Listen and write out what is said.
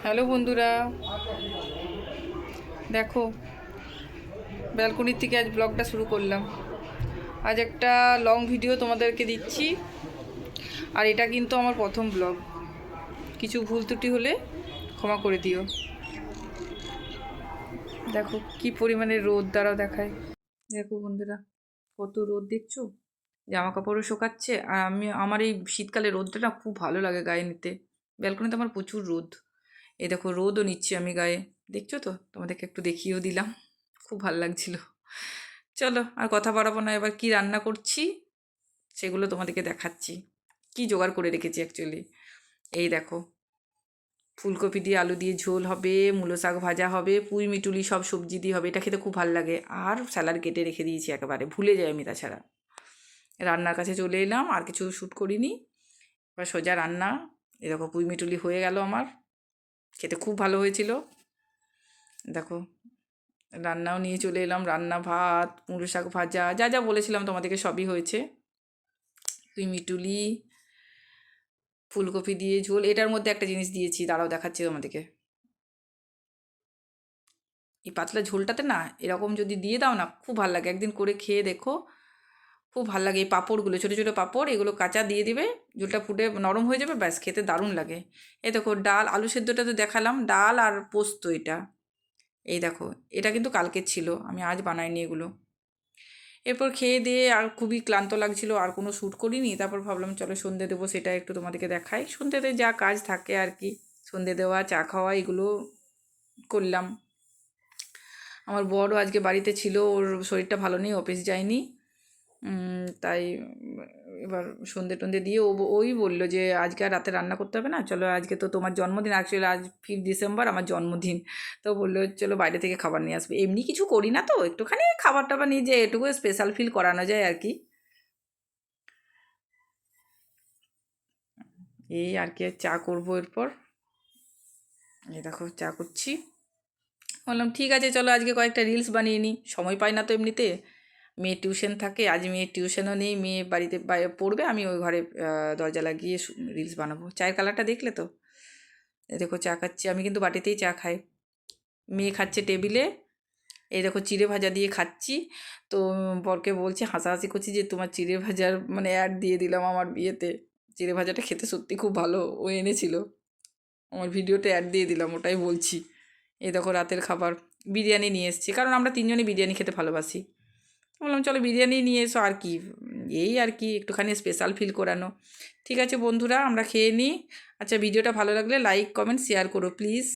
Hello বন্ধুরা, দেখো ব্যালকনির থেকে আজ ব্লগটা শুরু করলাম। আজ একটা লং ভিডিও তোমাদেরকে দিচ্ছি, আর এটা কিন্তু আমার প্রথম ব্লগ। কিছু ভুল ত্রুটি হলে ক্ষমা করে দিও। দেখো কি পরিমাণে রোদ দ্বারা দেখায়। দেখো বন্ধুরা, কত রোদ দেখছো। জামা কাপড়ও শোকাচ্ছে, আর আমার এই শীতকালে রোদটা না খুব ভালো লাগে গায়ে নিতে। ব্যালকনিতে আমার প্রচুর রোদ। এই দেখো রোদও নিচ্ছি আমি গায়ে, দেখছো তো, তোমাদেরকে একটু দেখিয়েও দিলাম। খুব ভালো লাগছিল। চলো আর কথা বাড়াবো না, এবার কি রান্না করছি সেগুলো তোমাদেরকে দেখাচ্ছি। কি জোগাড় করে রেখেছি অ্যাকচুয়ালি, এই দেখো, ফুলকপি দিয়ে আলু দিয়ে ঝোল হবে, মূলো শাক ভাজা হবে, পুঁই মিটুলি সব সবজি দিয়ে হবে। এটা খেতে খুব ভালো লাগে। আর স্যালাড কেটে রেখে দিয়েছি, একেবারে ভুলে যাই আমি তাছাড়া। রান্নার কাছে চলে এলাম, আর কিছু শ্যুট করিনি, এবার সোজা রান্না। এই দেখো পুঁই মিটুলি হয়ে গেল আমার, খেতে খুব ভালো হয়েছিল। দেখো রান্নাও নিয়ে চলে এলাম, রান্না, ভাত, মুলো শাক ভাজা, যা যা বলেছিলাম তোমাদেরকে সবই হয়েছে। পুঁই মিটুলি, ফুলকপি দিয়ে ঝোল। এটার মধ্যে একটা জিনিস দিয়েছি, দাঁড়াও দেখাচ্ছি তোমাদেরকে। এই পাতলা ঝোলটাতে না এরকম যদি দিয়ে দাও না, খুব ভালো লাগে। একদিন করে খেয়ে দেখো, খুব ভালো লাগে। এই পাঁপড়গুলো, ছোটো ছোটো পাঁপড়, এগুলো কাঁচা দিয়ে দিবে, ঝোলটা ফুটে নরম হয়ে যাবে, ব্যাস খেতে দারুণ লাগে। এই দেখো ডাল, আলু সেদ্ধটা তো দেখালাম, ডাল আর পোস্ত এটা। এই দেখো, এটা কিন্তু কালকের ছিল, আমি আজ বানাইনি এগুলো। এরপর খেয়ে দিয়ে আর খুবই ক্লান্ত লাগছিল, আর কোনো শ্যুট করিনি। তারপর ভাবলাম চলো সন্ধে দেবো, সেটা একটু তোমাদেরকে দেখাই। সন্ধেতে যা কাজ থাকে আর কি, সন্ধে দেওয়া, চা খাওয়া, এগুলো করলাম। আমার বড়ও আজকে বাড়িতে ছিল, ওর শরীরটা ভালো নেই, অফিস যায়নি। তাই এবার সন্ধে টন্ধে দিয়ে ওই বললো যে আজকে আর রাতে রান্না করতে হবে না, চলো আজকে তো তোমার জন্মদিন। অ্যাকচুয়ালি আজ 5 ডিসেম্বর আমার জন্মদিন। তো বললো চলো বাইরে থেকে খাবার নিয়ে আসবে। এমনি কিছু করি না তো, একটুখানি খাবার টাবার নিয়ে যে এটুকু স্পেশাল ফিল করানো যায় আর কি। এই আর কি, চা করবো এরপর। এই দেখো চা করছি। বললাম ঠিক আছে চলো আজকে কয়েকটা রিলস বানিয়ে নিই, সময় পাই না তো এমনিতে। মেয়ে টিউশন থাকে, আজ মেয়ের টিউশনও নেই, মেয়ে বাড়িতে পড়বে, আমি ওই ঘরে দরজা লাগিয়ে রিলস বানাবো। চায়ের কালারটা দেখলে তো। এই দেখো চা খাচ্ছি, আমি কিন্তু বাটিতেই চা খাই। মেয়ে খাচ্ছে টেবিলে। এই দেখো চিড়ে ভাজা দিয়ে খাচ্ছি। তো বরকে বলছি, হাসাহাসি করছি যে তোমার চিড়ে ভাজার মানে অ্যাড দিয়ে দিলাম আমার বিয়েতে। চিড়ে ভাজাটা খেতে সত্যি খুব ভালো, ও এনেছিল, আমার ভিডিওতে অ্যাড দিয়ে দিলাম, ওটাই বলছি। এই দেখো রাতের খাবার, বিরিয়ানি নিয়ে এসেছি, কারণ আমরা তিনজনই বিরিয়ানি খেতে ভালোবাসি। বললাম চলো বিরিয়ানি নিয়ে এসো, আর কি, এই আর কি একটুখানি স্পেশাল ফিল করানো। ঠিক আছে বন্ধুরা, আমরা খেয়ে নিই। আচ্ছা ভিডিওটা ভালো লাগলে লাইক কমেন্ট শেয়ার করো প্লিজ।